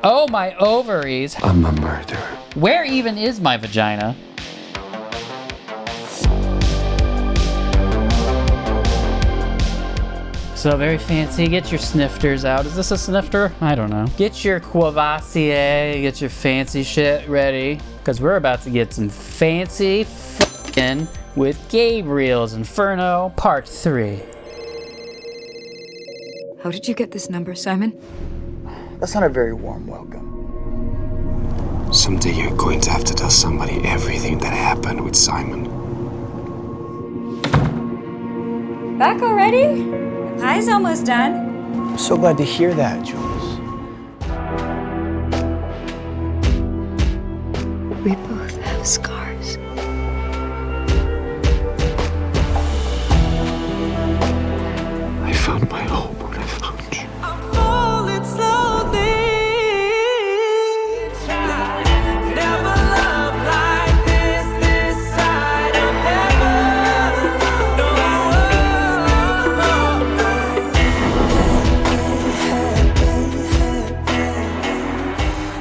Oh, my ovaries. I'm a murderer. Where even is my vagina? So very fancy. Get your snifters out. Is this a snifter? I don't know. Get your Courvoisier, get your fancy shit ready, because we're about to get some fancy f***ing with Gabriel's Inferno Part 3. How did you get this number, Simon? That's not a very warm welcome. Someday you're going to have to tell somebody everything that happened with Simon. Back already? The pie's almost done. I'm so glad to hear that, Jules. We both have scars. I found my hope when I found you. I'm falling slowly. Never loved like this side of heaven.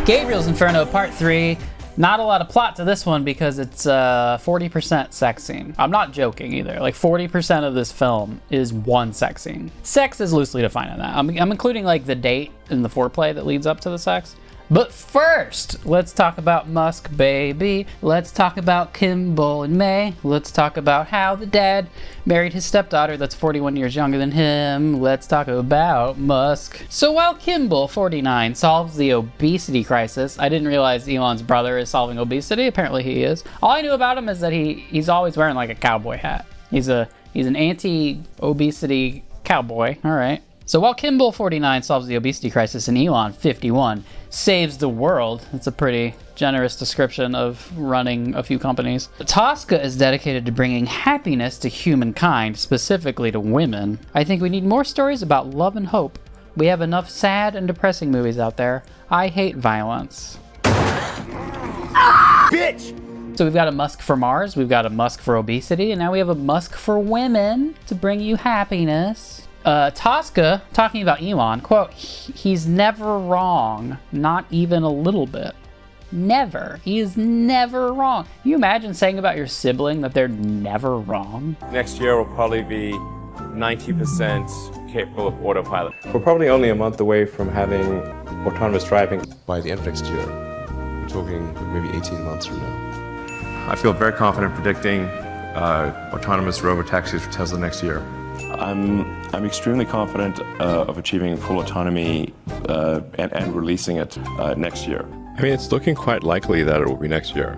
Gabriel's Inferno Part 3. Not a lot of plot to this one because it's 40% sex scene. I'm not joking either. Like 40% of this film is one sex scene. Sex is loosely defined in that. I'm including like the date and the foreplay that leads up to the sex. But first, let's talk about Musk, baby. Let's talk about Kimball and May. Let's talk about how the dad married his stepdaughter that's 41 years younger than him. Let's talk about Musk. So while Kimball, 49, solves the obesity crisis, I didn't realize Elon's brother is solving obesity. Apparently he is. All I knew about him is that he's always wearing like a cowboy hat. He's an anti-obesity cowboy. All right. So while Kimball, 49, solves the obesity crisis and Elon, 51, saves the world, it's a pretty generous description of running a few companies, Tosca is dedicated to bringing happiness to humankind, specifically to women. I think we need more stories about love and hope. We have enough sad and depressing movies out there. I hate violence. Bitch! So we've got a Musk for Mars, we've got a Musk for obesity, and now we have a Musk for women to bring you happiness. Tosca, talking about Elon, quote, he's never wrong, not even a little bit. Never. He is never wrong. Can you imagine saying about your sibling that they're never wrong? Next year will probably be 90% capable of autopilot. We're probably only a month away from having autonomous driving. By the end of next year, we're talking maybe 18 months from now. I feel very confident predicting autonomous robotaxis for Tesla next year. I'm extremely confident of achieving full autonomy and releasing it next year. I mean, it's looking quite likely that it will be next year.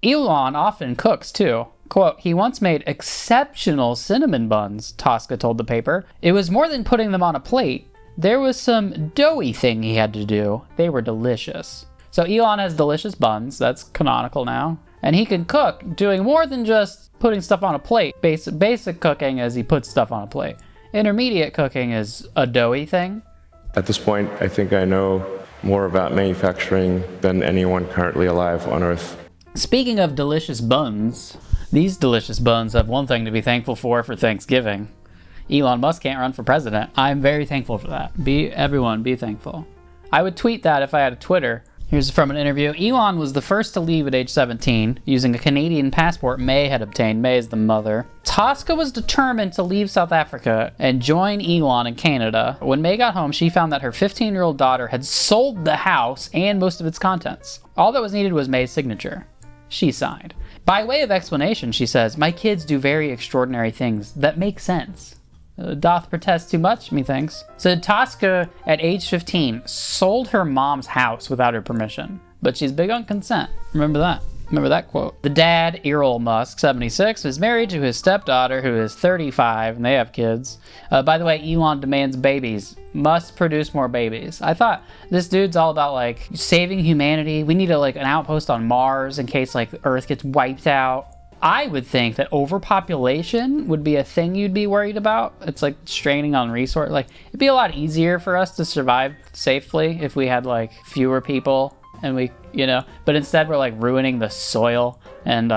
Elon often cooks too. Quote, he once made exceptional cinnamon buns, Tosca told the paper. It was more than putting them on a plate. There was some doughy thing he had to do. They were delicious. So Elon has delicious buns. That's canonical now. And he can cook, doing more than just putting stuff on a plate. Basic cooking is he puts stuff on a plate. Intermediate cooking is a doughy thing. At this point, I think I know more about manufacturing than anyone currently alive on Earth. Speaking of delicious buns, these delicious buns have one thing to be thankful for Thanksgiving. Elon Musk can't run for president. I'm very thankful for that. Everyone, be thankful. I would tweet that if I had a Twitter. Here's from an interview. Elon was the first to leave at age 17, using a Canadian passport May had obtained. May is the mother. Tosca was determined to leave South Africa and join Elon in Canada. When May got home, she found that her 15-year-old daughter had sold the house and most of its contents. All that was needed was May's signature. She signed. By way of explanation, she says, my kids do very extraordinary things that make sense. Doth protest too much, methinks. So Tosca, at age 15, sold her mom's house without her permission. But she's big on consent. Remember that. Remember that quote. The dad, Elon Musk, 76, is married to his stepdaughter, who is 35, and they have kids. By the way, Elon demands babies. Must produce more babies. I thought this dude's all about, like, saving humanity. We need an outpost on Mars in case, like, Earth gets wiped out. I would think that overpopulation would be a thing you'd be worried about. It's like straining on resource. Like, it'd be a lot easier for us to survive safely if we had like fewer people and we, but instead we're like ruining the soil and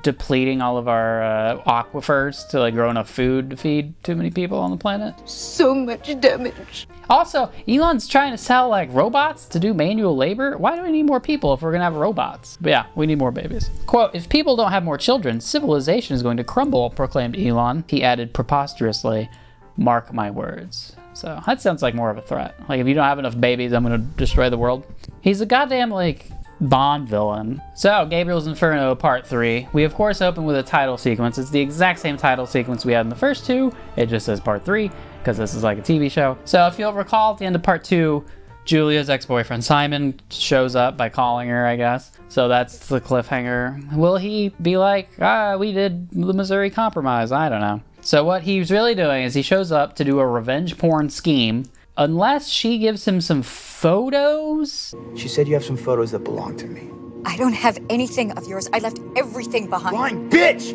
depleting all of our aquifers to like grow enough food to feed too many people on the planet. So much damage. Also, Elon's trying to sell like robots to do manual labor. Why do we need more people if we're gonna have robots? But yeah, we need more babies. Quote, if people don't have more children, civilization is going to crumble, proclaimed Elon. He added preposterously, mark my words. So that sounds like more of a threat. Like, if you don't have enough babies, I'm gonna destroy the world. He's a goddamn, like, Bond villain. So, Gabriel's Inferno Part 3. We, of course, open with a title sequence. It's the exact same title sequence we had in the first two. It just says Part 3, because this is like a TV show. So, if you'll recall, at the end of Part 2, Julia's ex-boyfriend Simon shows up by calling her, I guess. So that's the cliffhanger. Will he be like, we did the Missouri Compromise? I don't know. So what he's really doing is he shows up to do a revenge porn scheme, unless she gives him some photos. She said you have some photos that belong to me. I don't have anything of yours. I left everything behind. Lying bitch!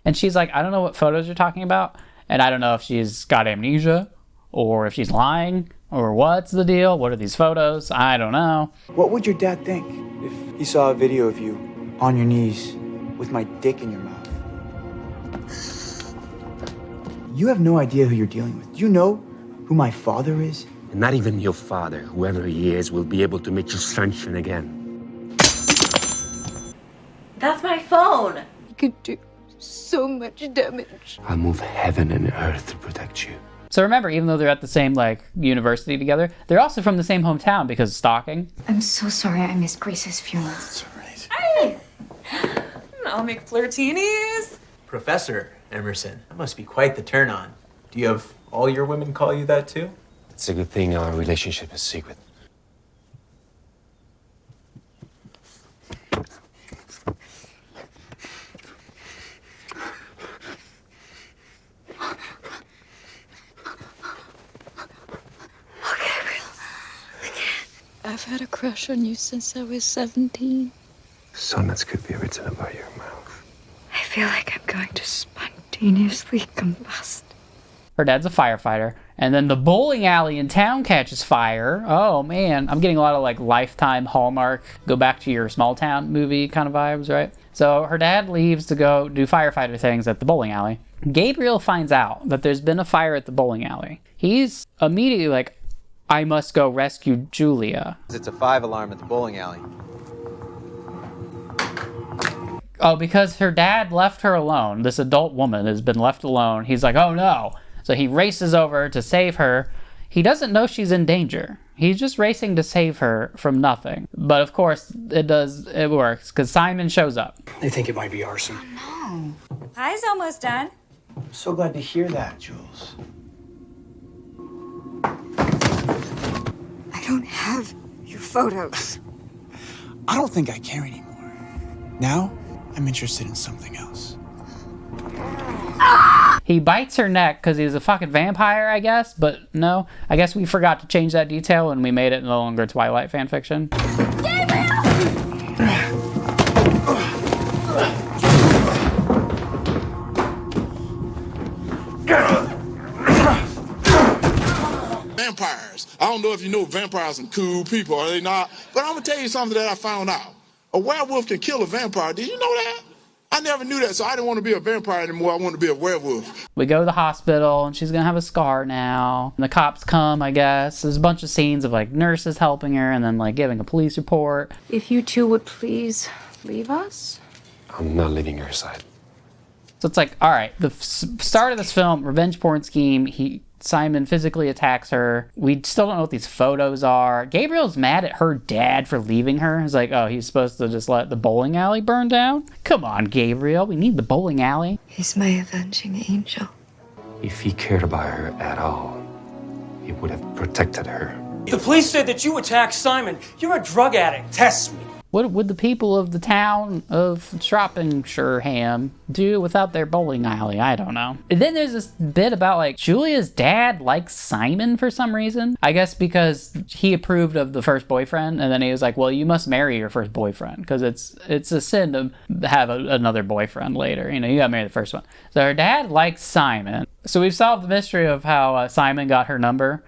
And she's like, I don't know what photos you're talking about, and I don't know if she's got amnesia, or if she's lying, or what's the deal? What are these photos? I don't know. What would your dad think if he saw a video of you on your knees with my dick in your mouth? You have no idea who you're dealing with. Do you know who my father is? And not even your father, whoever he is, will be able to make you function again. That's my phone. You could do so much damage. I'll move heaven and earth to protect you. So remember, even though they're at the same, like, university together, they're also from the same hometown because of stalking. I'm so sorry I missed Grace's funeral. That's all right. Hey! I'll make flirtinis. Professor Emerson, that must be quite the turn on. Do you have all your women call you that too? It's a good thing our relationship is secret. I've had a crush on you since I was 17. Sonnets could be written about your mouth. I feel like I'm going to spontaneously combust. Her dad's a firefighter, and then the bowling alley in town catches fire. Oh man, I'm getting a lot of like Lifetime, Hallmark, go back to your small town movie kind of vibes, right? So her dad leaves to go do firefighter things at the bowling alley. Gabriel finds out that there's been a fire at the bowling alley. He's immediately like, I must go rescue Julia. It's a 5 alarm at the bowling alley. Oh, because her dad left her alone. This adult woman has been left alone. He's like, oh no. So he races over to save her. He doesn't know she's in danger. He's just racing to save her from nothing. But of course, it works, because Simon shows up. They think it might be arson. Oh, no. Pie's almost done. I'm so glad to hear that, Jules. I don't have your photos. I don't think I care anymore. Now, I'm interested in something else. He bites her neck because he's a fucking vampire, I guess. But no, I guess we forgot to change that detail when we made it no longer Twilight fanfiction. Vampires. I don't know if you know vampires are some cool people, are they not? But I'm gonna tell you something that I found out. A werewolf can kill a vampire. Did you know that? I never knew that, so I didn't want to be a vampire anymore. I wanted to be a werewolf. We go to the hospital, and she's gonna have a scar now. And the cops come, I guess. There's a bunch of scenes of, like, nurses helping her, and then, like, giving a police report. If you two would please leave us. I'm not leaving your side. So it's like, all right, the start of this film, revenge porn scheme, Simon physically attacks her. We still don't know what these photos are. Gabriel's mad at her dad for leaving her. He's like, oh, he's supposed to just let the bowling alley burn down? Come on, Gabriel, we need the bowling alley. He's my avenging angel. If he cared about her at all, he would have protected her. The police said that you attacked Simon. You're a drug addict. Test me. What would the people of the town of Shropshireham do without their bowling alley? I don't know. And then there's this bit about, like, Julia's dad likes Simon for some reason. I guess because he approved of the first boyfriend, and then he was like, well, you must marry your first boyfriend, because it's a sin to have another boyfriend later. You know, you gotta marry the first one. So her dad likes Simon. So we've solved the mystery of how Simon got her number.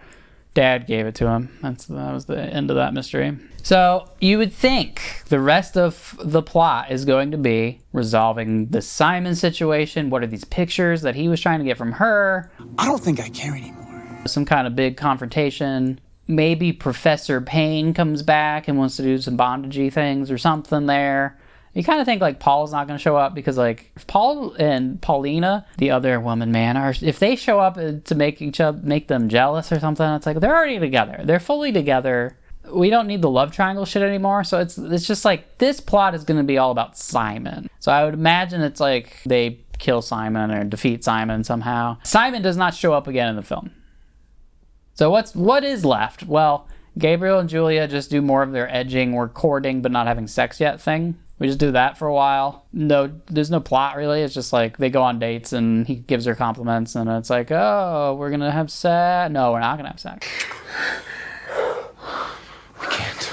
Dad gave it to him. That was the end of that mystery. So you would think the rest of the plot is going to be resolving the Simon situation. What are these pictures that he was trying to get from her? I don't think I care anymore. Some kind of big confrontation. Maybe Professor Payne comes back and wants to do some bondagey things or something there. You kind of think like Paul's not going to show up because like if Paul and Paulina, the other woman man, if they show up to make them jealous or something, it's like they're already together. They're fully together. We don't need the love triangle shit anymore. So it's just like this plot is going to be all about Simon. So I would imagine it's like they kill Simon or defeat Simon somehow. Simon does not show up again in the film. So what is left? Well, Gabriel and Julia just do more of their edging, we're courting but not having sex yet thing. We just do that for a while. No, there's no plot really. It's just like they go on dates and he gives her compliments and it's like, oh, we're gonna have sex. No, we're not gonna have sex. We can't.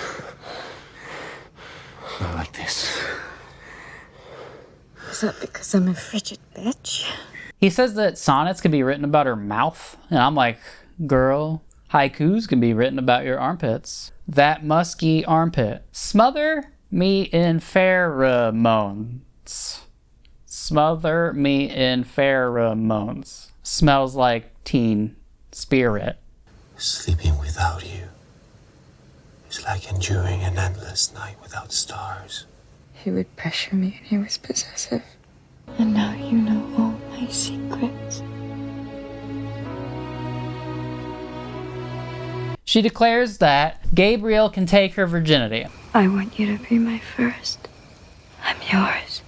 Not like this. Is that because I'm a frigid bitch? He says that sonnets can be written about her mouth. And I'm like, girl, haikus can be written about your armpits. That musky armpit. Smother me in pheromones. Smother me in pheromones. Smells like teen spirit. Sleeping without you is like enduring an endless night without stars. He would pressure me and he was possessive. And now you know all my secrets. She declares that Gabriel can take her virginity. I want you to be my first. I'm yours.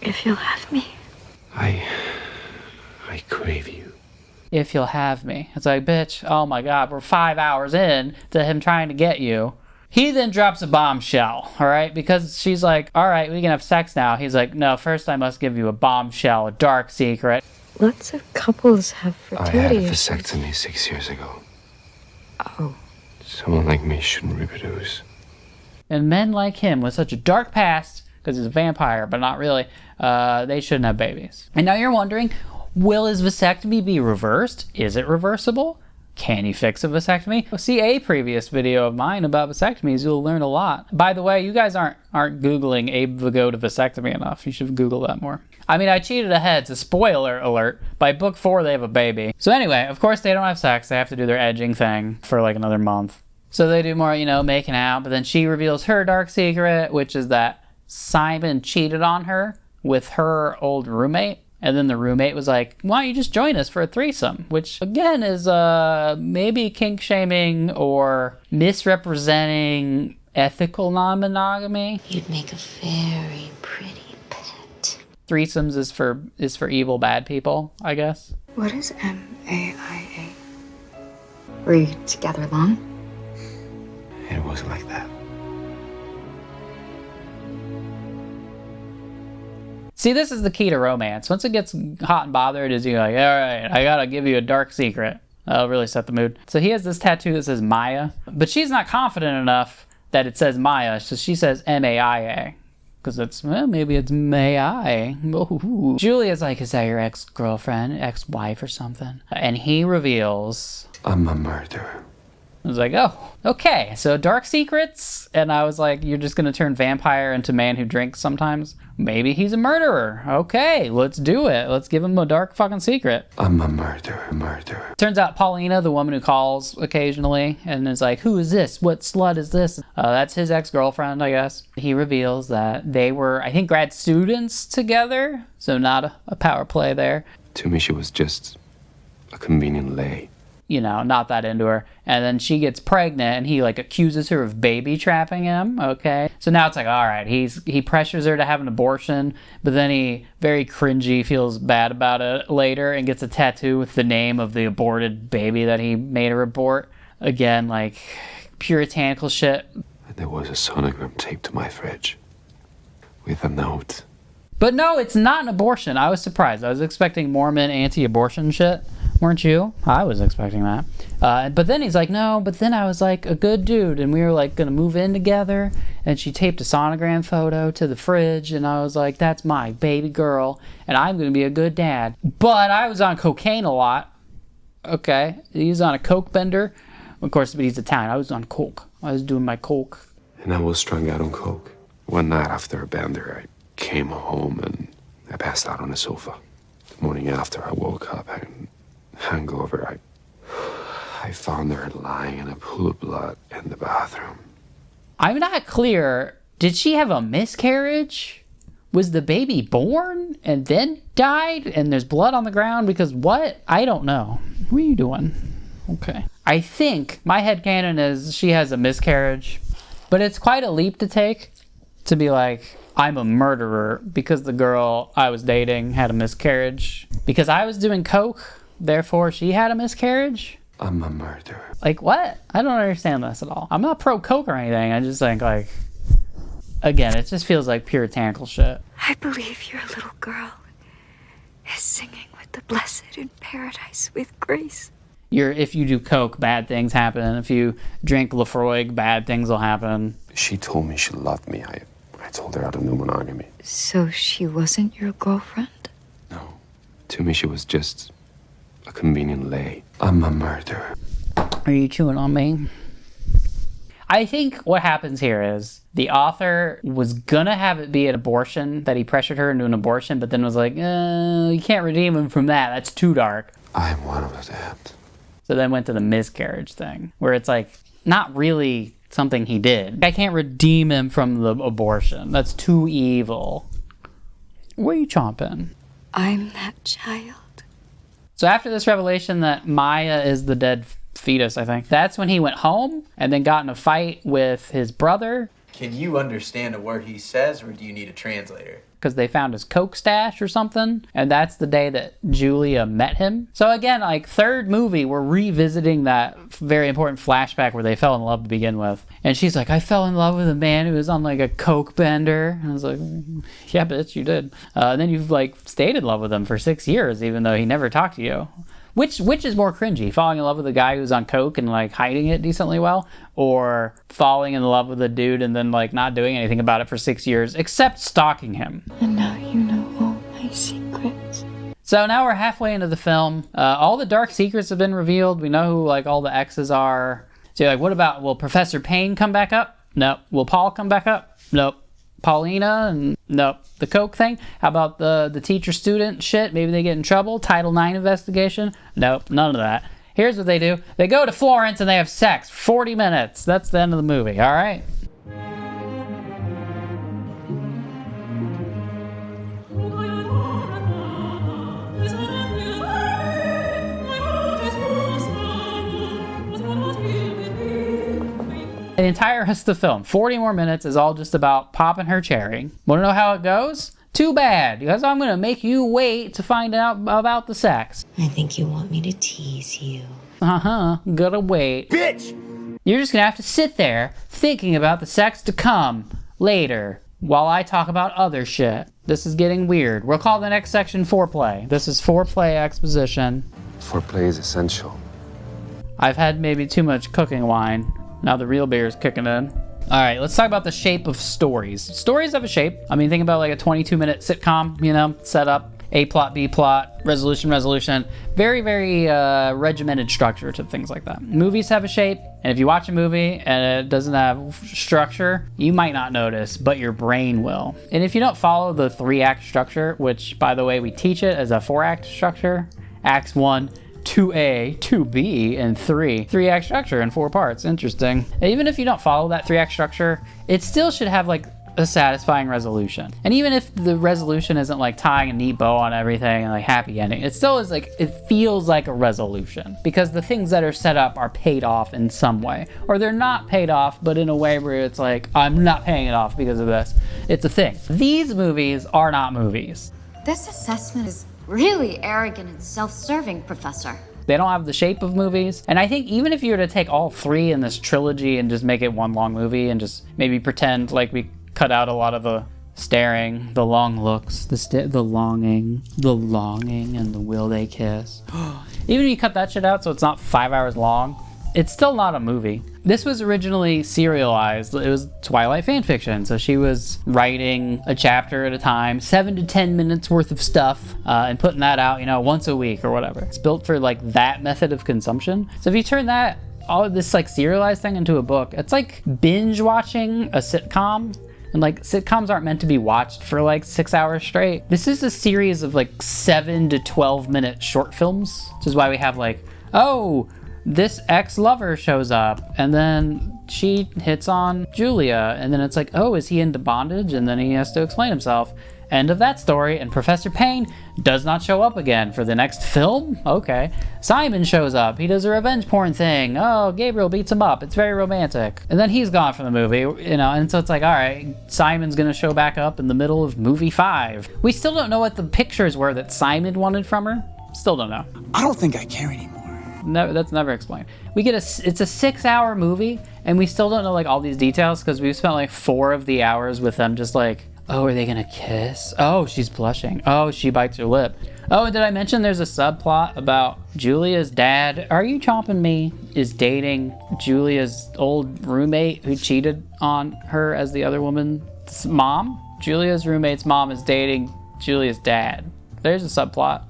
If you'll have me. I crave you. If you'll have me. It's like, bitch, oh my god, we're 5 hours in to him trying to get you. He then drops a bombshell, alright? Because she's like, alright, we can have sex now. He's like, no, first I must give you a bombshell, a dark secret. Lots of couples have fertility I had a issues. vasectomy 6 years ago. Oh. Someone like me shouldn't reproduce. And men like him with such a dark past, because he's a vampire, but not really, they shouldn't have babies. And now you're wondering, will his vasectomy be reversed? Is it reversible? Can you fix a vasectomy? See a previous video of mine about vasectomies. You'll learn a lot. By the way, you guys aren't Googling Abe Vigo to vasectomy enough. You should Google that more. I mean, I cheated ahead, so spoiler alert. By book 4, they have a baby. So anyway, of course they don't have sex. They have to do their edging thing for like another month. So they do more, making out. But then she reveals her dark secret, which is that Simon cheated on her with her old roommate. And then the roommate was like, why don't you just join us for a threesome? Which, again, is maybe kink-shaming or misrepresenting ethical non-monogamy. You'd make a very pretty pet. Threesomes is for evil, bad people, I guess. What is MAIA? Were you together long? It wasn't like that. See, this is the key to romance. Once it gets hot and bothered, is you're like, all right, I gotta give you a dark secret. That'll really set the mood. So he has this tattoo that says Maya, but she's not confident enough that it says Maya, so she says M-A-I-A. Because it's, well, maybe it's May-I. Ooh. Julia's like, is that your ex-girlfriend, ex-wife or something? And he reveals... I'm a murderer. I was like, oh, okay, so dark secrets? And I was like, you're just gonna turn vampire into man who drinks sometimes? Maybe he's a murderer. Okay, let's do it. Let's give him a dark fucking secret. I'm a murderer. Turns out Paulina, the woman who calls occasionally and is like, who is this? What slut is this? That's his ex-girlfriend, I guess. He reveals that they were, I think, grad students together, so not a power play there. To me, she was just a convenient lay. Not that into her. And then she gets pregnant and he like accuses her of baby trapping him. Okay. So now it's like, all right, he pressures her to have an abortion, but then he very cringy feels bad about it later and gets a tattoo with the name of the aborted baby that he made her abort. Again, like puritanical shit. There was a sonogram taped to my fridge with a note. But no, it's not an abortion. I was surprised. I was expecting Mormon anti-abortion shit. Weren't you? I was expecting that. But then he's like, no, but then I was like a good dude and we were like gonna move in together and she taped a sonogram photo to the fridge and I was like, that's my baby girl and I'm gonna be a good dad. But I was on cocaine a lot Okay. He's on a coke bender. Of course, but he's Italian. I was on coke. I was doing my coke. And I was strung out on coke. One night after a bender, I came home and I passed out on the sofa. The morning after, I woke up and hangover. I found her lying in a pool of blood in the bathroom. I'm not clear. Did she have a miscarriage? Was the baby born and then died and there's blood on the ground? Because what? I don't know. What are you doing? Okay. I think my headcanon is she has a miscarriage, but it's quite a leap to take to be like, I'm a murderer because the girl I was dating had a miscarriage. Because I was doing coke, therefore she had a miscarriage? I'm a murderer. Like, what? I don't understand this at all. I'm not pro coke or anything. I just think, like, again, it just feels like puritanical shit. I believe your little girl is singing with the blessed in paradise with grace. If you do coke, bad things happen. If you drink Lafroig, bad things will happen. She told me she loved me. I told her I don't know monogamy. So she wasn't your girlfriend? No. To me, she was just a convenient lay. I'm a murderer. Are you chewing on me? I think what happens here is the author was gonna have it be an abortion, that he pressured her into an abortion, but then was like, you can't redeem him from that. That's too dark. I'm one of the damned. So then went to the miscarriage thing, where it's like, not really something he did. I can't redeem him from the abortion. That's too evil. What are you chomping? I'm that child. So after this revelation that Maya is the dead fetus, I think, that's when he went home and then got in a fight with his brother. Can you understand a word he says, or do you need a translator? Because they found his coke stash or something, and that's the day that Julia met him. So again, like, third movie, we're revisiting that very important flashback where they fell in love to begin with. And she's like, I fell in love with a man who was on like a coke bender. And I was like, yeah, bitch, you did. And then you've like stayed in love with him for 6 years, even though he never talked to you. Which is more cringy, falling in love with a guy who's on coke and like hiding it decently well, or falling in love with a dude and then like not doing anything about it for 6 years, except stalking him. And now you know all my secrets. So now we're halfway into the film. All the dark secrets have been revealed. We know who like all the exes are. So you're like, what about, will Professor Payne come back up? Nope. Will Paul come back up? Nope. Paulina? And nope. The coke thing? How about the teacher-student shit? Maybe they get in trouble? Title IX investigation? Nope. None of that. Here's what they do. They go to Florence and they have sex. 40 minutes. That's the end of the movie. All right? The entire rest of the film, 40 more minutes, is all just about popping her cherry. Want to know how it goes? Too bad, because I'm going to make you wait to find out about the sex. I think you want me to tease you. Gotta wait. Bitch! You're just going to have to sit there thinking about the sex to come later while I talk about other shit. This is getting weird. We'll call the next section foreplay. This is foreplay exposition. Foreplay is essential. I've had maybe too much cooking wine. Now the real beer is kicking in. All right, let's talk about the shape of stories. Stories have a shape. I mean, think about like a 22-minute sitcom, you know, set up, A plot, B plot, resolution. Very, very regimented structure to things like that. Movies have a shape, and if you watch a movie and it doesn't have structure, you might not notice, but your brain will. And if you don't follow the 3-act structure, which, by the way, we teach it as a 4-act structure, Acts 1, 2A, 2B, and 3. 3-act structure in 4 parts. Interesting. Even if you don't follow that 3-act structure, it still should have like a satisfying resolution. And even if the resolution isn't like tying a neat bow on everything and like happy ending, it still is like, it feels like a resolution because the things that are set up are paid off in some way, or they're not paid off, but in a way where it's like, I'm not paying it off because of this. It's a thing. These movies are not movies. This assessment is really arrogant and self-serving, Professor. They don't have the shape of movies. And I think even if you were to take all 3 in this trilogy and just make it one long movie and just maybe pretend like we cut out a lot of the staring, the long looks, the longing, and the will they kiss. Even if you cut that shit out so it's not 5 hours long, It's still not a movie. This was originally serialized. It was Twilight fan fiction. So she was writing a chapter at a time, 7 to 10 minutes worth of stuff, and putting that out, once a week or whatever. It's built for like that method of consumption. So if you turn that, all of this like serialized thing into a book, it's like binge watching a sitcom. And like sitcoms aren't meant to be watched for like 6 hours straight. This is a series of like 7 to 12 minute short films, which is why we have like, oh, this ex-lover shows up and then she hits on Julia, and then it's like, oh, is he into bondage? And then he has to explain himself. End of that story, and Professor Payne does not show up again for the next film? Okay. Simon shows up. He does a revenge porn thing. Oh, Gabriel beats him up. It's very romantic. And then he's gone from the movie, and so it's like, all right, Simon's gonna show back up in the middle of movie 5. We still don't know what the pictures were that Simon wanted from her. Still don't know. I don't think I care anymore. No, that's never explained. It's a 6-hour movie, and we still don't know like all these details because we've spent like 4 of the hours with them just like, oh, are they gonna kiss? Oh, she's blushing. Oh, she bites her lip. Oh, and did I mention there's a subplot about Julia's dad, are you chomping me, is dating Julia's old roommate who cheated on her as the other woman's mom? Julia's roommate's mom is dating Julia's dad. There's a subplot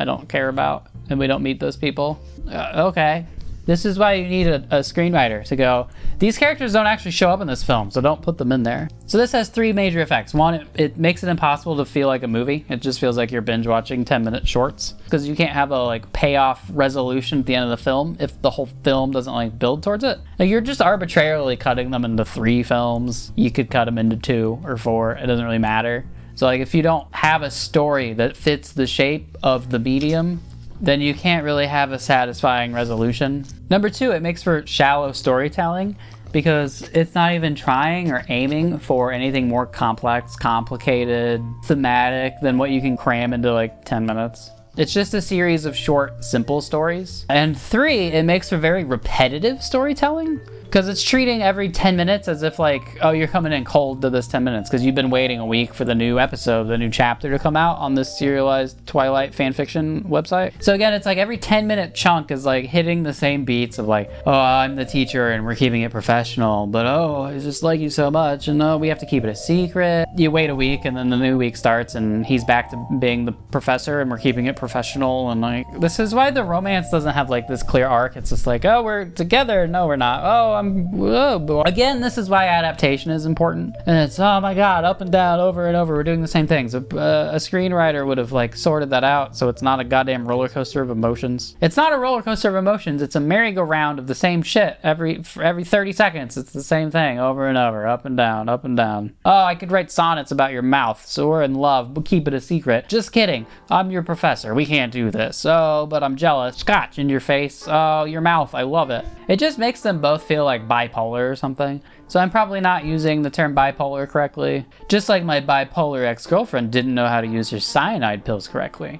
I don't care about, and we don't meet those people. Okay. This is why you need a screenwriter to go, these characters don't actually show up in this film, so don't put them in there. So this has 3 major effects. One, it makes it impossible to feel like a movie. It just feels like you're binge watching 10-minute shorts, because you can't have a like payoff resolution at the end of the film if the whole film doesn't like build towards it. Like, you're just arbitrarily cutting them into 3 films. You could cut them into 2 or 4. It doesn't really matter. So like, if you don't have a story that fits the shape of the medium, then you can't really have a satisfying resolution. Number 2, it makes for shallow storytelling because it's not even trying or aiming for anything more complex, complicated, thematic than what you can cram into like 10 minutes. It's just a series of short, simple stories. And 3, it makes for very repetitive storytelling because it's treating every 10 minutes as if like, oh, you're coming in cold to this 10 minutes because you've been waiting a week for the new episode, the new chapter to come out on this serialized Twilight fanfiction website. So again, it's like every 10-minute chunk is like hitting the same beats of like, oh, I'm the teacher and we're keeping it professional, but oh, I just like you so much and oh, we have to keep it a secret. You wait a week and then the new week starts and he's back to being the professor and we're keeping it professional. And like, this is why the romance doesn't have like this clear arc. It's just like, oh, we're together. No, we're not. Oh, again, this is why adaptation is important. And it's, oh my god, up and down, over and over, we're doing the same things. A screenwriter would have like sorted that out so it's not a goddamn roller coaster of emotions. It's not a roller coaster of emotions, it's a merry-go-round of the same shit every 30 seconds. It's the same thing over and over, up and down, up and down. Oh, I could write sonnets about your mouth, so we're in love, but keep it a secret. Just kidding, I'm your professor, we can't do this. Oh, but I'm jealous. Scotch in your face. Oh, your mouth, I love it. It just makes them both feel like bipolar or something. So I'm probably not using the term bipolar correctly. Just like my bipolar ex-girlfriend didn't know how to use her cyanide pills correctly.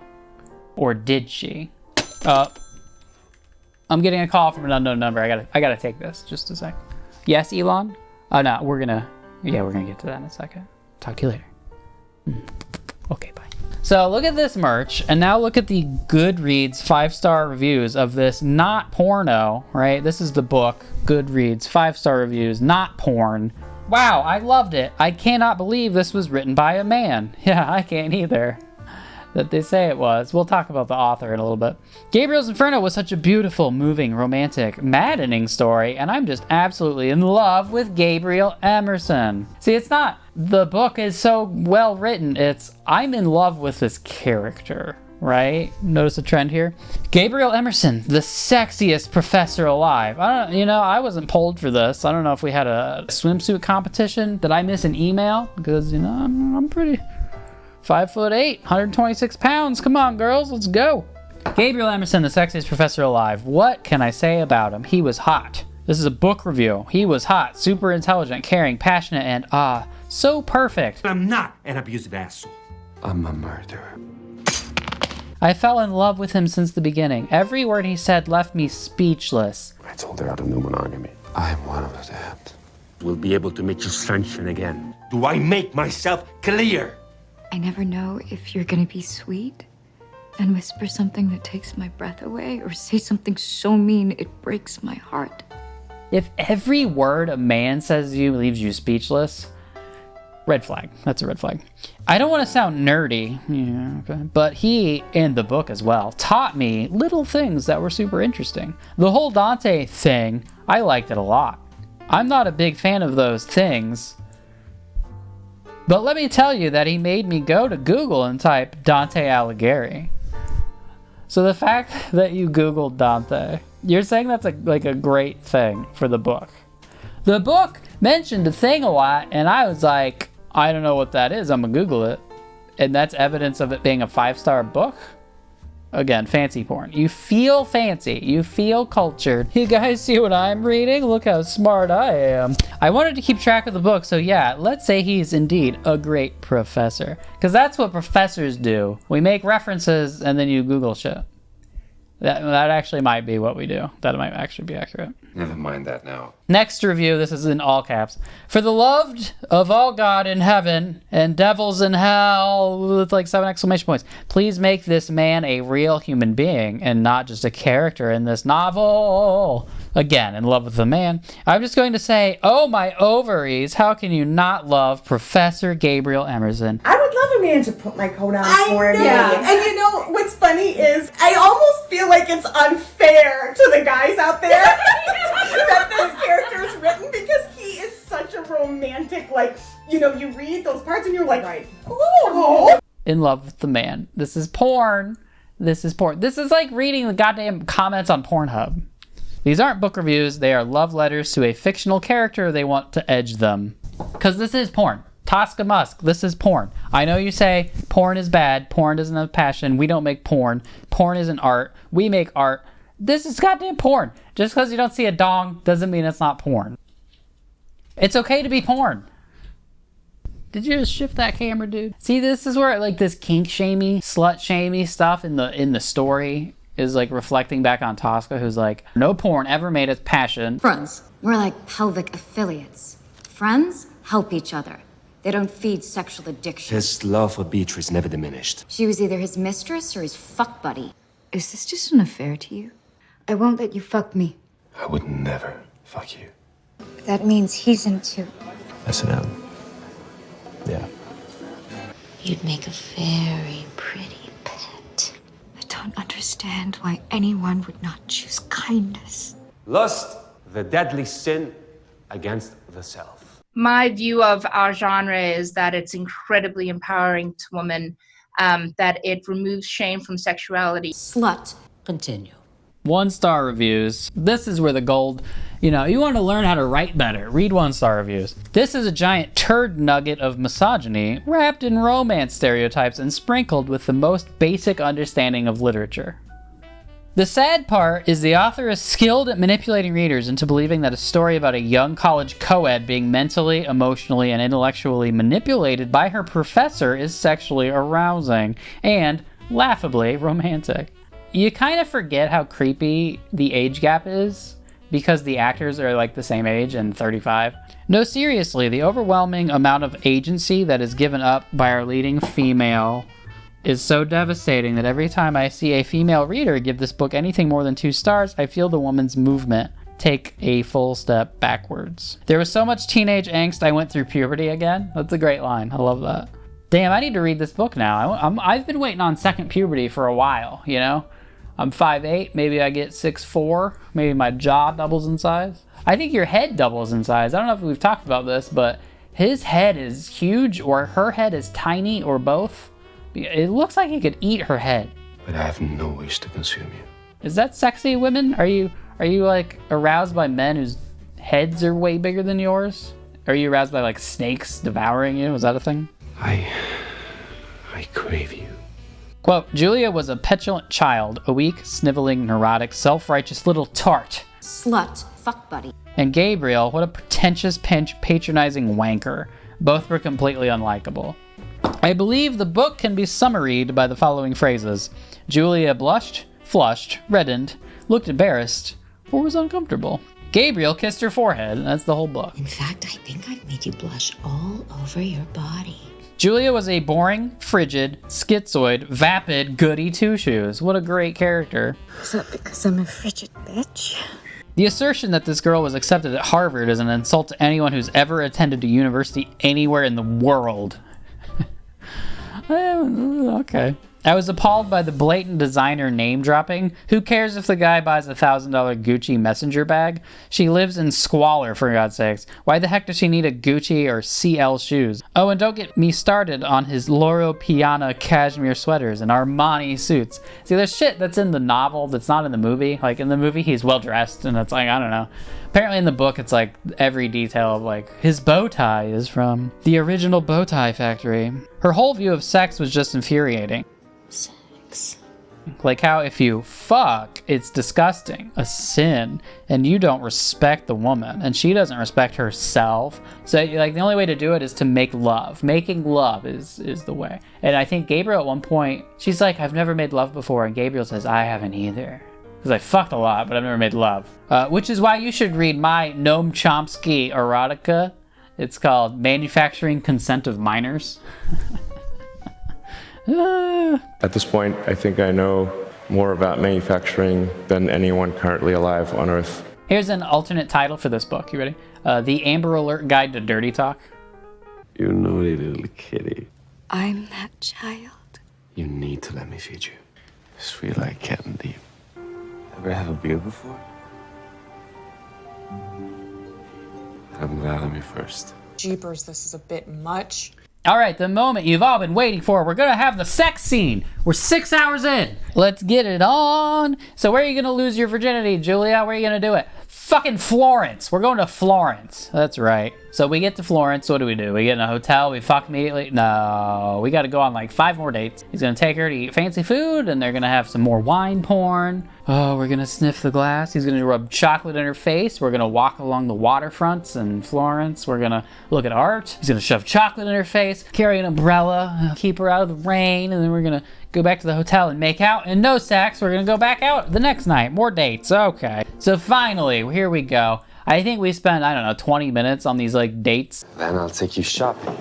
Or did she? I'm getting a call from an unknown number. I gotta take this. Just a sec. Yes, Elon? Oh no, we're gonna get to that in a second. Talk to you later. Okay, bye. So look at this merch, and now look at the Goodreads 5-star reviews of this not porno, right? This is the book, Goodreads 5-star reviews, not porn. Wow, I loved it. I cannot believe this was written by a man. Yeah, I can't either. That they say it was. We'll talk about the author in a little bit. Gabriel's Inferno was such a beautiful, moving, romantic, maddening story, and I'm just absolutely in love with Gabriel Emerson. See, it's not the book is so well written, it's I'm in love with this character, right? Notice a trend here? Gabriel Emerson, the sexiest professor alive. I wasn't polled for this. I don't know if we had a swimsuit competition. Did I miss an email? Because, I'm pretty 5'8", 126 pounds. Come on, girls, let's go. Gabriel Emerson, the sexiest professor alive. What can I say about him? He was hot. This is a book review. He was hot, super intelligent, caring, passionate, and so perfect. I'm not an abusive asshole. I'm a murderer. I fell in love with him since the beginning. Every word he said left me speechless. I told her out of no monogamy. I am one of the damned. We'll be able to make you sunshine again. Do I make myself clear? I never know if you're gonna be sweet and whisper something that takes my breath away, or say something so mean it breaks my heart. If every word a man says to you leaves you speechless, red flag. That's a red flag. I don't want to sound nerdy, but he, and the book as well, taught me little things that were super interesting. The whole Dante thing, I liked it a lot. I'm not a big fan of those things, but let me tell you that he made me go to Google and type Dante Alighieri. So the fact that you Googled Dante, you're saying that's like a great thing for the book. The book mentioned a thing a lot, and I was like, I don't know what that is. I'm gonna Google it. And that's evidence of it being a 5-star book? Again, fancy porn. You feel fancy. You feel cultured. You guys see what I'm reading? Look how smart I am. I wanted to keep track of the book, so yeah, let's say he's indeed a great professor. Because that's what professors do. We make references and then you Google shit. That actually might be what we do. That might actually be accurate. Never mind that now. Next review, this is in all caps. For the loved of all God in heaven and devils in hell, with like 7 exclamation points, please make this man a real human being and not just a character in this novel. Again, in love with the man. I'm just going to say, oh my ovaries, how can you not love Professor Gabriel Emerson? I would love a man to put my coat on for me. Yeah. And you know what's funny is I almost feel like it's unfair to the guys out there that this character is written, because he is such a romantic, like, you know, you read those parts and you're like, oh. In love with the man. This is porn. This is porn. This is like reading the goddamn comments on Pornhub. These aren't book reviews. They are love letters to a fictional character they want to edge them. Because this is porn. Tosca Musk, this is porn. I know you say porn is bad. Porn doesn't have passion. We don't make porn. Porn isn't art. We make art. This is goddamn porn. Just because you don't see a dong doesn't mean it's not porn. It's okay to be porn. Did you just shift that camera, dude? See, this is where like this kink shamey, slut shamey stuff in the story is like reflecting back on Tosca, who's like, no porn ever made us passion. Friends. We're like pelvic affiliates. Friends help each other. They don't feed sexual addiction. His love for Beatrice never diminished. She was either his mistress or his fuck buddy. Is this just an affair to you? I won't let you fuck me. I would never fuck you. That means he's into... S&M. Yeah. You'd make a very pretty pet. I don't understand why anyone would not choose kindness. Lust, the deadly sin against the self. My view of our genre is that it's incredibly empowering to women, that it removes shame from sexuality. Slut. Continue. 1-star reviews. This is where the gold, you want to learn how to write better. Read 1-star reviews. This is a giant turd nugget of misogyny, wrapped in romance stereotypes and sprinkled with the most basic understanding of literature. The sad part is the author is skilled at manipulating readers into believing that a story about a young college co-ed being mentally, emotionally, and intellectually manipulated by her professor is sexually arousing and, laughably, romantic. You kind of forget how creepy the age gap is because the actors are like the same age and 35. No, seriously, the overwhelming amount of agency that is given up by our leading female is so devastating that every time I see a female reader give this book anything more than 2 stars, I feel the woman's movement take a full step backwards. There was so much teenage angst, I went through puberty again. That's a great line. I love that. Damn, I need to read this book now. I've been waiting on second puberty for a while, I'm 5'8", maybe I get 6'4", maybe my jaw doubles in size. I think your head doubles in size. I don't know if we've talked about this, but his head is huge or her head is tiny or both. It looks like he could eat her head. But I have no wish to consume you. Is that sexy, women? Are you like aroused by men whose heads are way bigger than yours? Are you aroused by like snakes devouring you? Is that a thing? I crave you. Quote, Julia was a petulant child, a weak, sniveling, neurotic, self-righteous little tart. Slut. Fuck buddy. And Gabriel, what a pretentious, patronizing wanker. Both were completely unlikable. I believe the book can be summaried by the following phrases. Julia blushed, flushed, reddened, looked embarrassed, or was uncomfortable. Gabriel kissed her forehead. That's the whole book. In fact, I think I've made you blush all over your body. Julia was a boring, frigid, schizoid, vapid, goody two-shoes. What a great character. Is that because I'm a frigid bitch? The assertion that this girl was accepted at Harvard is an insult to anyone who's ever attended a university anywhere in the world. Okay. I was appalled by the blatant designer name dropping. Who cares if the guy buys a $1,000 Gucci messenger bag? She lives in squalor, for God's sakes. Why the heck does she need a Gucci or CL shoes? Oh, and don't get me started on his Loro Piana cashmere sweaters and Armani suits. See, there's shit that's in the novel that's not in the movie. Like, in the movie, he's well dressed, and it's like, I don't know. Apparently in the book, it's like every detail of like, his bow tie is from the original bow tie factory. Her whole view of sex was just infuriating. Sex. Like how if you fuck, it's disgusting, a sin, and you don't respect the woman, and she doesn't respect herself. So like the only way to do it is to make love. Making love is the way. And I think Gabriel at one point, she's like, I've never made love before, and Gabriel says, I haven't either. Because I fucked a lot, but I've never made love. Which is why you should read my Noam Chomsky erotica. It's called Manufacturing Consent of Minors. At this point, I think I know more about manufacturing than anyone currently alive on Earth. Here's an alternate title for this book. You ready? The Amber Alert Guide to Dirty Talk. You naughty little kitty. I'm that child. You need to let me feed you. Sweet like candy. Ever have a beer before? I'm glad I'm here first. Jeepers, this is a bit much. All right, the moment you've all been waiting for. We're going to have the sex scene. We're 6 hours in. Let's get it on. So where are you going to lose your virginity, Julia? Where are you going to do it? Fucking Florence. We're going to Florence. That's right. So we get to Florence. What do? We get in a hotel. We fuck immediately. No, we got to go on like 5 more dates. He's going to take her to eat fancy food, and they're going to have some more wine porn. Oh, we're going to sniff the glass. He's going to rub chocolate in her face. We're going to walk along the waterfronts in Florence. We're going to look at art. He's going to shove chocolate in her face, carry an umbrella, keep her out of the rain, and then we're going to go back to the hotel and make out. And no sex. We're going to go back out the next night. More dates. Okay. So finally, here we go. I think we spent, I don't know, 20 minutes on these like dates. Then I'll take you shopping.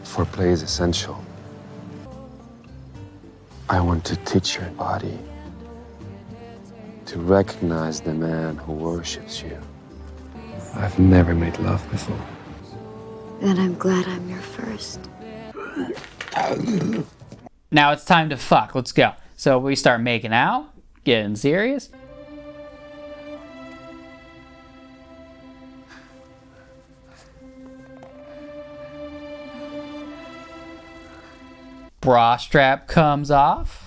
Foreplay is essential. I want to teach your body to recognize the man who worships you. I've never made love before. Then I'm glad I'm your first. Now it's time to fuck. Let's go. So we start making out, getting serious. Bra strap comes off.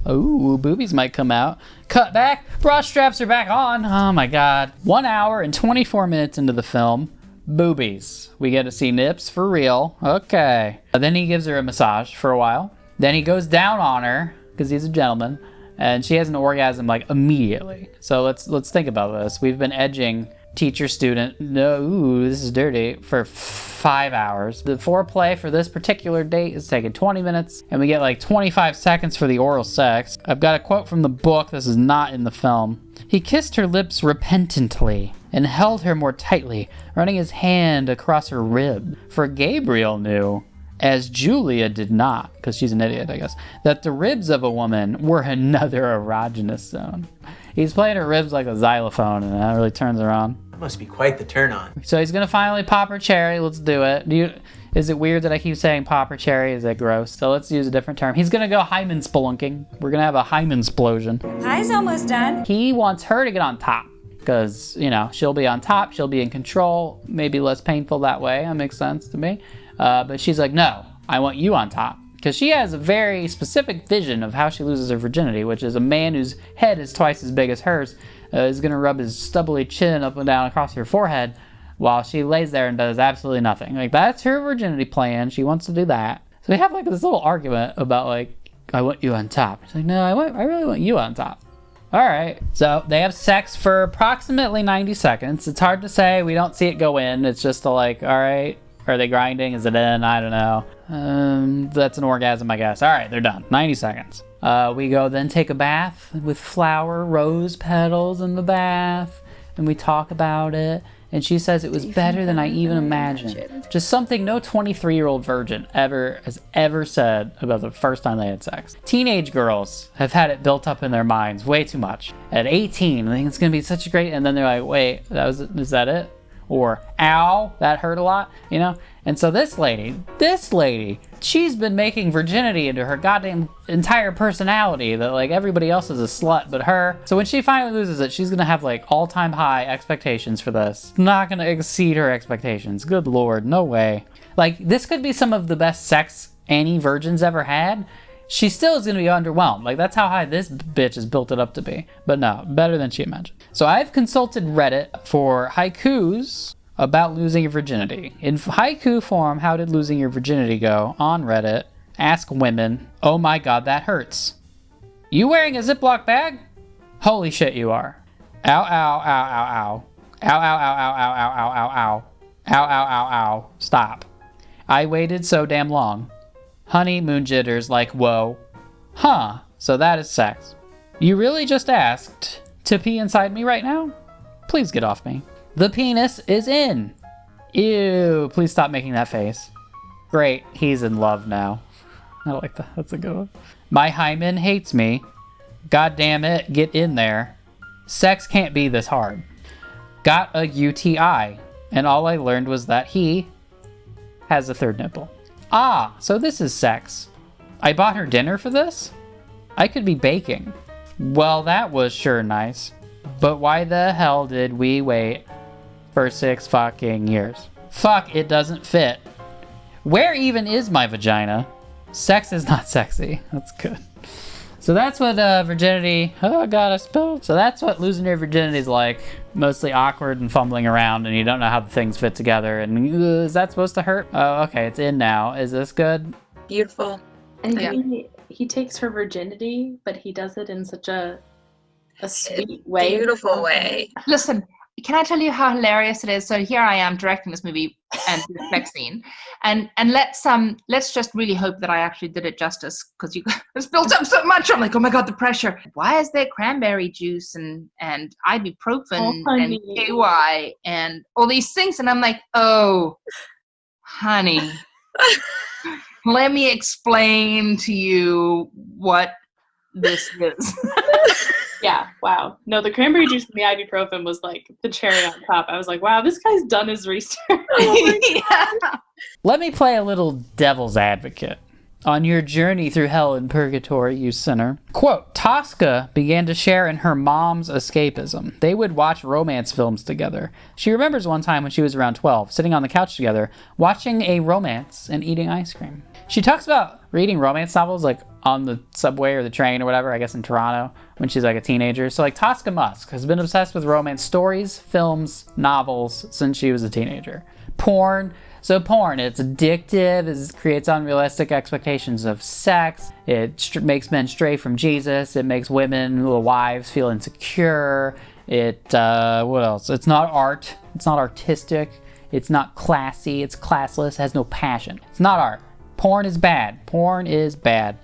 Ooh, boobies might come out. Cut back. Bra straps are back on. Oh my God. 1 hour and 24 minutes into the film. Boobies. We get to see nips for real. Okay. Then he gives her a massage for a while. Then he goes down on her because he's a gentleman, and she has an orgasm like immediately. So let's think about this. We've been edging teacher student. No, ooh, this is dirty for 5 hours. The foreplay for this particular date is taking 20 minutes, and we get like 25 seconds for the oral sex. I've got a quote from the book. This is not in the film. He kissed her lips repentantly and held her more tightly, running his hand across her rib. For Gabriel knew, as Julia did not, because she's an idiot, I guess, that the ribs of a woman were another erogenous zone. He's playing her ribs like a xylophone, and that really turns her on. That must be quite the turn on. So he's gonna finally pop her cherry. Let's do it. Is it weird that I keep saying pop her cherry? Is that gross? So let's use a different term. He's gonna go hymen spelunking. We're gonna have a hymen explosion. Pie's almost done. He wants her to get on top because, you know, she'll be on top. She'll be in control. Maybe less painful that way. That makes sense to me. But she's like, no, I want you on top. Because she has a very specific vision of how she loses her virginity, which is a man whose head is twice as big as hers is going to rub his stubbly chin up and down across her forehead while she lays there and does absolutely nothing. Like, that's her virginity plan. She wants to do that. So we have like this little argument about like, I want you on top. She's like, no, I really want you on top. All right. So they have sex for approximately 90 seconds. It's hard to say. We don't see it go in. It's just all like, all right, are they grinding? Is it in? I don't know. That's an orgasm, I guess. All right, they're done. 90 seconds. We go then take a bath with flower rose petals in the bath, and we talk about it. And she says it was better than I even imagined. Just something no 23-year-old virgin has ever said about the first time they had sex. Teenage girls have had it built up in their minds way too much. At 18, I think it's gonna be such a great, and then they're like, wait, is that it? Or, ow, that hurt a lot, you know? And so this lady, she's been making virginity into her goddamn entire personality, that like everybody else is a slut but her. So when she finally loses it, she's gonna have like all-time high expectations for this. Not gonna exceed her expectations. Good lord, no way. Like, this could be some of the best sex any virgin's ever had. She still is gonna be underwhelmed. Like, that's how high this bitch has built it up to be. But no, better than she imagined. So I've consulted Reddit for haikus about losing your virginity. In haiku form, how did losing your virginity go? On Reddit, ask women, oh my god, that hurts. You wearing a Ziploc bag? Holy shit, you are. Ow, ow, ow, ow, ow. Ow, ow, ow, ow, ow, ow, ow, ow, ow. Ow, ow, ow, ow. Stop. I waited so damn long. Honey, moon jitters, like, whoa. Huh, so that is sex. You really just asked to pee inside me right now? Please get off me. The penis is in. Ew, please stop making that face. Great, he's in love now. I like that, that's a good one. My hymen hates me. God damn it, get in there. Sex can't be this hard. Got a UTI, and all I learned was that he has a third nipple. Ah, so this is sex. I bought her dinner for this? I could be baking. Well, that was sure nice. But why the hell did we wait for 6 fucking years? Fuck, it doesn't fit. Where even is my vagina? Sex is not sexy. That's good. So that's what virginity, oh god, I spilled. So that's what losing your virginity is like. Mostly awkward and fumbling around and you don't know how the things fit together. And is that supposed to hurt? Oh, okay, it's in now. Is this good? Beautiful. And he takes her virginity, but he does it in such a sweet way. Beautiful way. Listen, can I tell you how hilarious it is? So here I am directing this movie and the sex scene, and let's just really hope that I actually did it justice, because you guys built up so much. I'm like, oh my god, the pressure. Why is there cranberry juice and ibuprofen and KY and all these things? And I'm like, oh, honey, let me explain to you what this is. Yeah, wow. No, the cranberry juice and the ibuprofen was like the cherry on top. I was like, wow, this guy's done his research. Yeah. Let me play a little devil's advocate. On your journey through hell and purgatory, you sinner. Quote, Tosca began to share in her mom's escapism. They would watch romance films together. She remembers one time when she was around 12, sitting on the couch together, watching a romance and eating ice cream. She talks about reading romance novels like on the subway or the train or whatever, I guess in Toronto, when she's like a teenager. So like Tosca Musk has been obsessed with romance stories, films, novels since she was a teenager. Porn. So porn, it's addictive, it creates unrealistic expectations of sex, it makes men stray from Jesus, it makes women, little wives, feel insecure, what else? It's not art, it's not artistic, it's not classy, it's classless, has no passion. It's not art. Porn is bad. Porn is bad.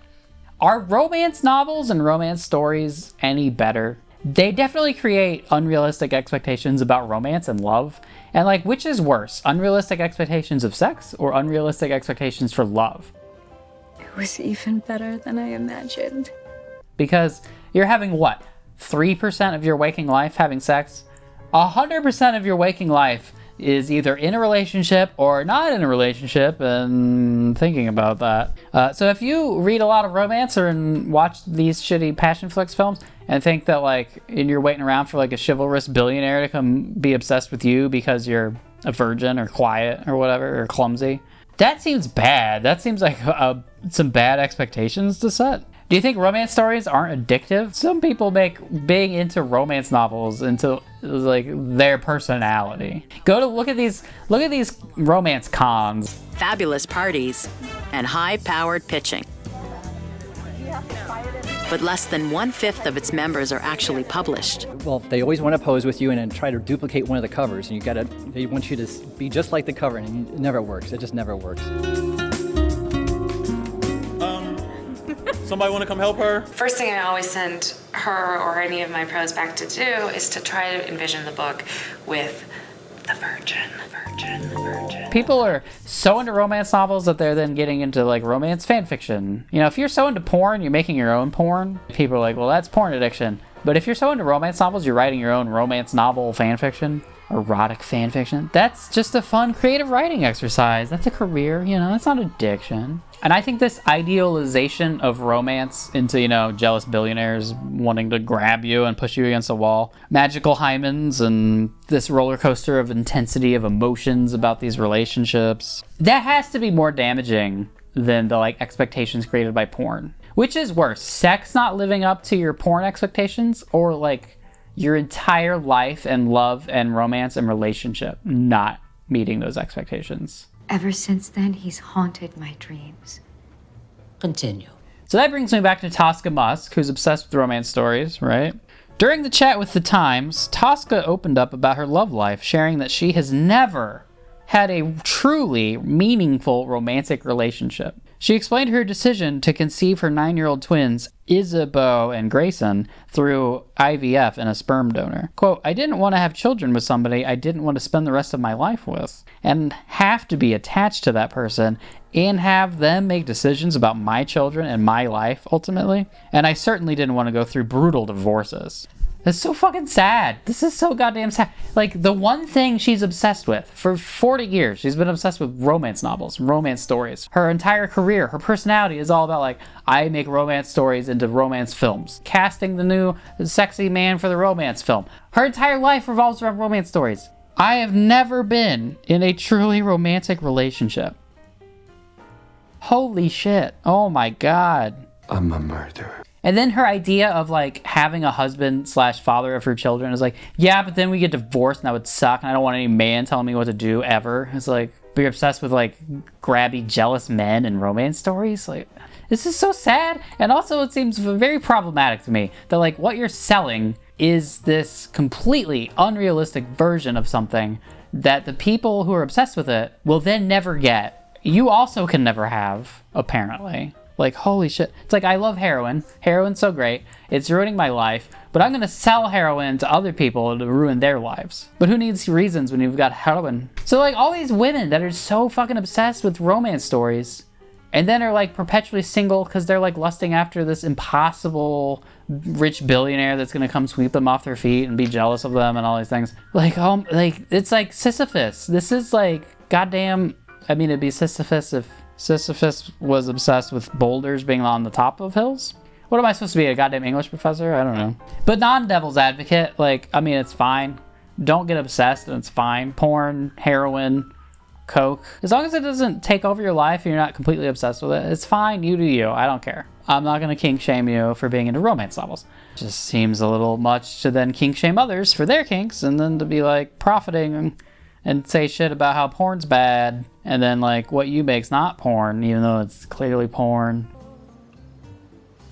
Are romance novels and romance stories any better? They definitely create unrealistic expectations about romance and love. And like, which is worse? Unrealistic expectations of sex or unrealistic expectations for love? It was even better than I imagined. Because you're having what? 3% of your waking life having sex? 100% of your waking life is either in a relationship or not in a relationship, and thinking about that. So if you read a lot of romance or watch these shitty passion flicks films and think that like, and you're waiting around for like a chivalrous billionaire to come be obsessed with you because you're a virgin or quiet or whatever, or clumsy, that seems bad. That seems like some bad expectations to set. Do you think romance stories aren't addictive? Some people make being into romance novels into like their personality. Look at these romance cons. Fabulous parties and high-powered pitching. but less than 1/5 of its members are actually published. Well, they always want to pose with you and then try to duplicate one of the covers, and they want you to be just like the cover, and it never works. It just never works. Somebody want to come help her? First thing I always send her or any of my pros back to do is to try to envision the book with the virgin. People are so into romance novels that they're then getting into like romance fan fiction. You know, if you're so into porn, you're making your own porn. People are like, well, that's porn addiction. But if you're so into romance novels, you're writing your own romance novel fan fiction, erotic fan fiction. That's just a fun creative writing exercise. That's a career, you know, that's not addiction. And I think this idealization of romance into, you know, jealous billionaires wanting to grab you and push you against a wall, magical hymens, and this roller coaster of intensity of emotions about these relationships, that has to be more damaging than the like expectations created by porn. Which is worse, sex not living up to your porn expectations, or like your entire life and love and romance and relationship not meeting those expectations? Ever since then, he's haunted my dreams. Continue. So that brings me back to Tosca Musk, who's obsessed with romance stories, right? During the chat with The Times, Tosca opened up about her love life, sharing that she has never had a truly meaningful romantic relationship. She explained her decision to conceive her 9-year-old twins, Isabeau and Grayson, through IVF and a sperm donor. Quote, I didn't want to have children with somebody I didn't want to spend the rest of my life with, and have to be attached to that person and have them make decisions about my children and my life, ultimately. And I certainly didn't want to go through brutal divorces. That's so fucking sad. This is so goddamn sad. Like, the one thing she's obsessed with for 40 years, she's been obsessed with romance novels, romance stories. Her entire career, her personality is all about, like, I make romance stories into romance films. Casting the new sexy man for the romance film. Her entire life revolves around romance stories. I have never been in a truly romantic relationship. Holy shit. Oh my god. I'm a murderer. And then her idea of like having a husband / father of her children is like, yeah, but then we get divorced and that would suck and I don't want any man telling me what to do ever. It's like, but you're obsessed with like grabby, jealous men and romance stories. Like, this is so sad. And also it seems very problematic to me that like what you're selling is this completely unrealistic version of something that the people who are obsessed with it will then never get. You also can never have, apparently. Like, holy shit. It's like, I love heroin. Heroin's so great. It's ruining my life. But I'm going to sell heroin to other people to ruin their lives. But who needs reasons when you've got heroin? So, like, all these women that are so fucking obsessed with romance stories and then are, like, perpetually single because they're, like, lusting after this impossible rich billionaire that's going to come sweep them off their feet and be jealous of them and all these things. Like, it's like Sisyphus. This is, like, goddamn... I mean, it'd be Sisyphus if Sisyphus was obsessed with boulders being on the top of hills. What am I supposed to be, a goddamn English professor? I don't know. But non-devil's advocate, like, I mean, it's fine. Don't get obsessed and it's fine. Porn, heroin, coke. As long as it doesn't take over your life and you're not completely obsessed with it, it's fine. You do you. I don't care. I'm not going to kink shame you for being into romance novels. It just seems a little much to then kink shame others for their kinks and then to be, like, profiting and say shit about how porn's bad, and then like what you make's not porn, even though it's clearly porn.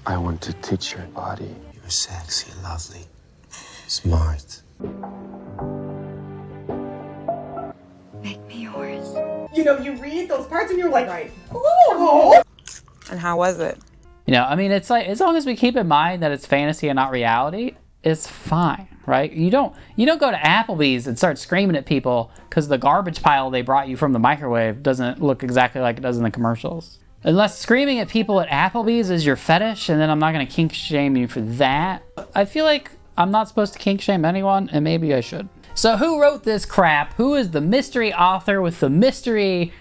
I want to teach your body. You're sexy, lovely, smart. Make me yours. You know, you read those parts and you're like, right. Oh. And how was it? You know, I mean, it's like, as long as we keep in mind that it's fantasy and not reality, it's fine, right? You don't go to Applebee's and start screaming at people because the garbage pile they brought you from the microwave doesn't look exactly like it does in the commercials. Unless screaming at people at Applebee's is your fetish, and then I'm not going to kink shame you for that. I feel like I'm not supposed to kink shame anyone, and maybe I should. So who wrote this crap? Who is the mystery author with the mystery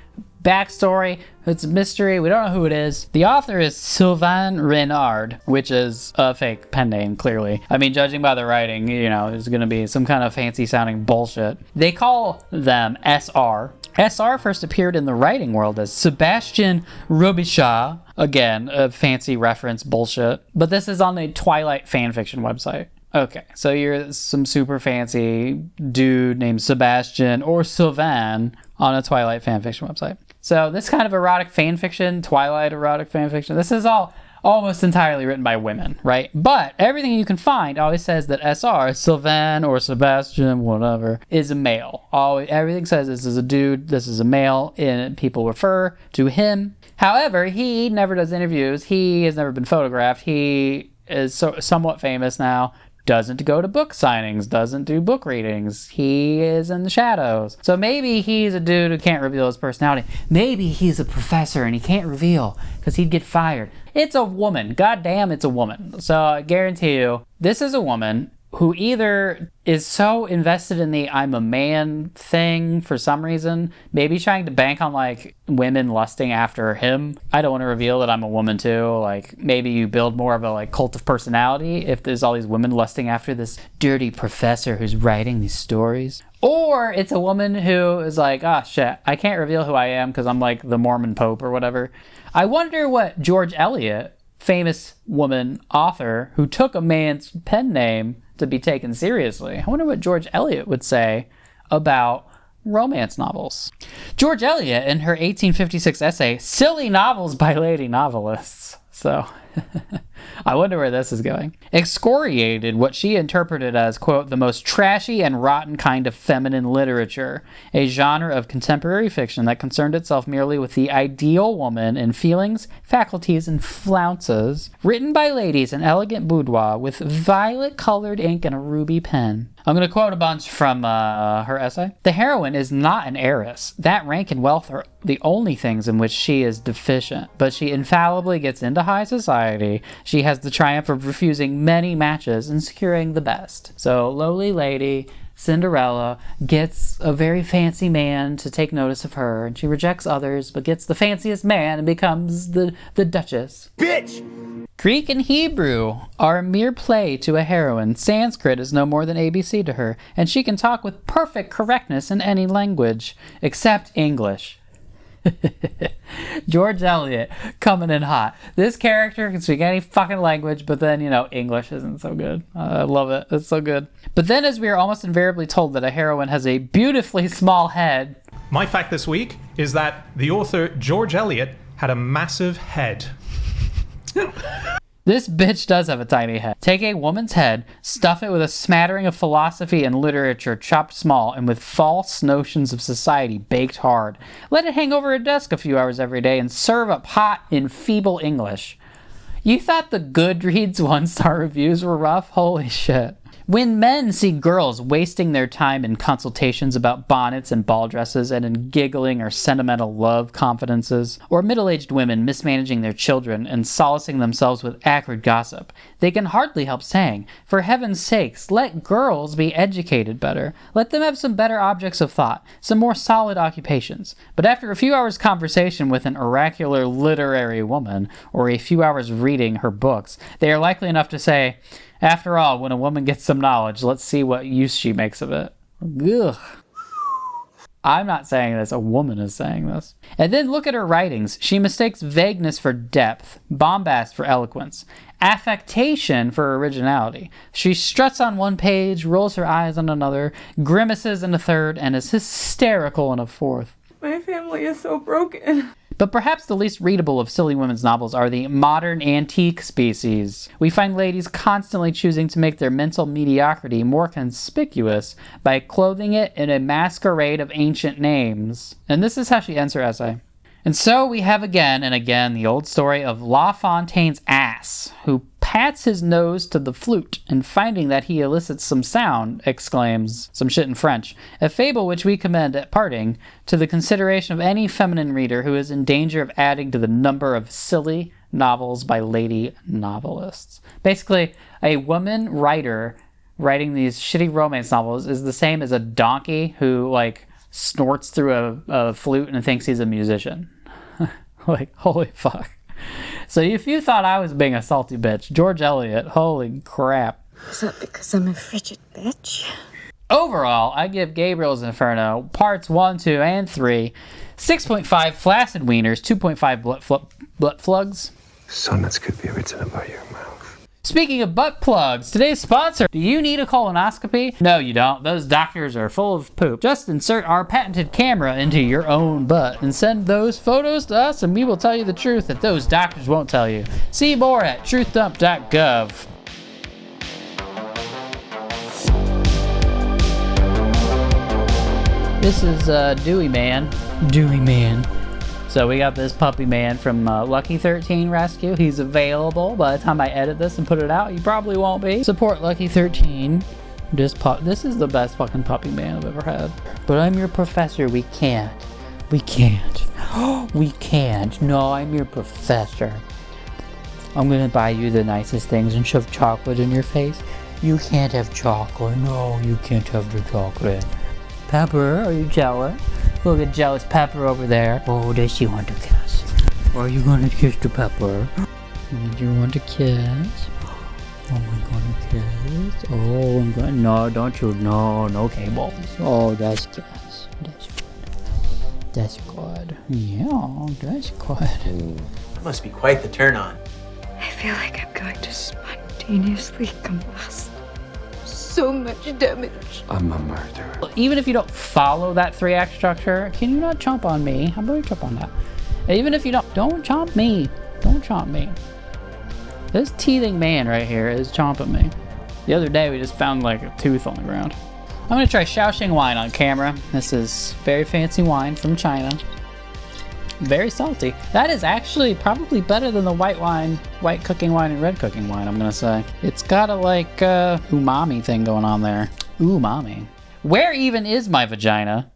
backstory? It's a mystery. We don't know who it is. The author is Sylvain Reynard, which is a fake pen name, clearly. I mean, judging by the writing, you know, it's going to be some kind of fancy sounding bullshit. They call them SR. SR first appeared in the writing world as Sebastian Robichaud. Again, a fancy reference bullshit. But this is on a Twilight fanfiction website. Okay, so you're some super fancy dude named Sebastian or Sylvain on a Twilight fanfiction website. So this kind of erotic fanfiction, Twilight erotic fanfiction, this is all almost entirely written by women, right? But everything you can find always says that SR, Sylvain or Sebastian, whatever, is a male. Everything says this is a dude, this is a male, and people refer to him. However, he never does interviews. He has never been photographed. He is somewhat famous now. Doesn't go to book signings, doesn't do book readings. He is in the shadows. So maybe he's a dude who can't reveal his personality. Maybe he's a professor and he can't reveal because he'd get fired. It's a woman. God damn, it's a woman. So I guarantee you, this is a woman who either is so invested in the I'm a man thing for some reason, maybe trying to bank on like women lusting after him. I don't want to reveal that I'm a woman too. Like maybe you build more of a like cult of personality if there's all these women lusting after this dirty professor who's writing these stories. Or it's a woman who is like, oh shit, I can't reveal who I am because I'm like the Mormon Pope or whatever. I wonder what George Eliot, famous woman author who took a man's pen name to be taken seriously. I wonder what George Eliot would say about romance novels. George Eliot, in her 1856 essay, Silly Novels by Lady Novelists. So, I wonder where this is going. Excoriated what she interpreted as, quote, the most trashy and rotten kind of feminine literature, a genre of contemporary fiction that concerned itself merely with the ideal woman in feelings, faculties, and flounces, written by ladies in elegant boudoir with violet-colored ink and a ruby pen. I'm going to quote a bunch from her essay. The heroine is not an heiress. That rank and wealth are the only things in which she is deficient, but she infallibly gets into high society. She has the triumph of refusing many matches and securing the best. So, lowly lady, Cinderella, gets a very fancy man to take notice of her, and she rejects others, but gets the fanciest man and becomes the Duchess. Bitch! Greek and Hebrew are a mere play to a heroine. Sanskrit is no more than ABC to her, and she can talk with perfect correctness in any language, except English. George Eliot coming in hot. This character can speak any fucking language, but then, English isn't so good. I love it. It's so good. But then, as we are almost invariably told that a heroine has a beautifully small head. My fact this week is that the author George Eliot had a massive head. This bitch does have a tiny head. Take a woman's head, stuff it with a smattering of philosophy and literature chopped small, and with false notions of society baked hard. Let it hang over a desk a few hours every day and serve up hot in feeble English. You thought the Goodreads 1-star reviews were rough? Holy shit. When men see girls wasting their time in consultations about bonnets and ball dresses and in giggling or sentimental love confidences, or middle-aged women mismanaging their children and solacing themselves with acrid gossip, they can hardly help saying, for heaven's sakes, let girls be educated better. Let them have some better objects of thought, some more solid occupations. But after a few hours' conversation with an oracular literary woman, or a few hours reading her books, they are likely enough to say, after all, when a woman gets some knowledge, let's see what use she makes of it. Ugh. I'm not saying this, a woman is saying this. And then look at her writings. She mistakes vagueness for depth, bombast for eloquence, affectation for originality. She struts on one page, rolls her eyes on another, grimaces in a third, and is hysterical in a fourth. My family is so broken. But perhaps the least readable of silly women's novels are the modern antique species. We find ladies constantly choosing to make their mental mediocrity more conspicuous by clothing it in a masquerade of ancient names. And this is how she ends her essay. And so we have again and again the old story of La Fontaine's ass, who pats his nose to the flute, and finding that he elicits some sound, exclaims some shit in French, a fable which we commend at parting to the consideration of any feminine reader who is in danger of adding to the number of silly novels by lady novelists. Basically, a woman writer writing these shitty romance novels is the same as a donkey who, snorts through a flute and thinks he's a musician. Holy fuck. So if you thought I was being a salty bitch, George Eliot, holy crap. Is that because I'm a frigid bitch? Overall, I give Gabriel's Inferno, parts 1, 2, and 3, 6.5 flaccid wieners, 2.5 butt flugs. Sonnets could be written about your mouth. Speaking of butt plugs, today's sponsor. Do you need a colonoscopy? No, you don't. Those doctors are full of poop. Just insert our patented camera into your own butt and send those photos to us, and we will tell you the truth that those doctors won't tell you. See more at truthdump.gov. This is Dewey Man. So we got this puppy man from Lucky 13 Rescue. He's available. By the time I edit this and put it out, he probably won't be. Support Lucky 13. This is the best fucking puppy man I've ever had. But I'm your professor. We can't. We can't. We can't. No, I'm your professor. I'm gonna buy you the nicest things and shove chocolate in your face. You can't have chocolate. No, you can't have the chocolate. Pepper, are you jealous? Look at jealous Pepper over there. Oh, does she want to kiss? Are you going to kiss the Pepper? Do you want to kiss? Oh, I'm going to kiss. Oh, I'm going. No, don't you? No cables. Oh, that's good. That's good. Yeah, that's good. That must be quite the turn on. I feel like I'm going to spontaneously combust. So much damage. I'm a murderer. Even if you don't follow that 3-act structure, can you not chomp on me? How about you chomp on that? Even if you don't chomp me. Don't chomp me. This teething man right here is chomping me. The other day we just found like a tooth on the ground. I'm gonna try Shaoxing wine on camera. This is very fancy wine from China. Very salty. That is actually probably better than the white cooking wine and red cooking wine, I'm gonna say. It's got a like umami thing going on there. Umami. Where even is my vagina?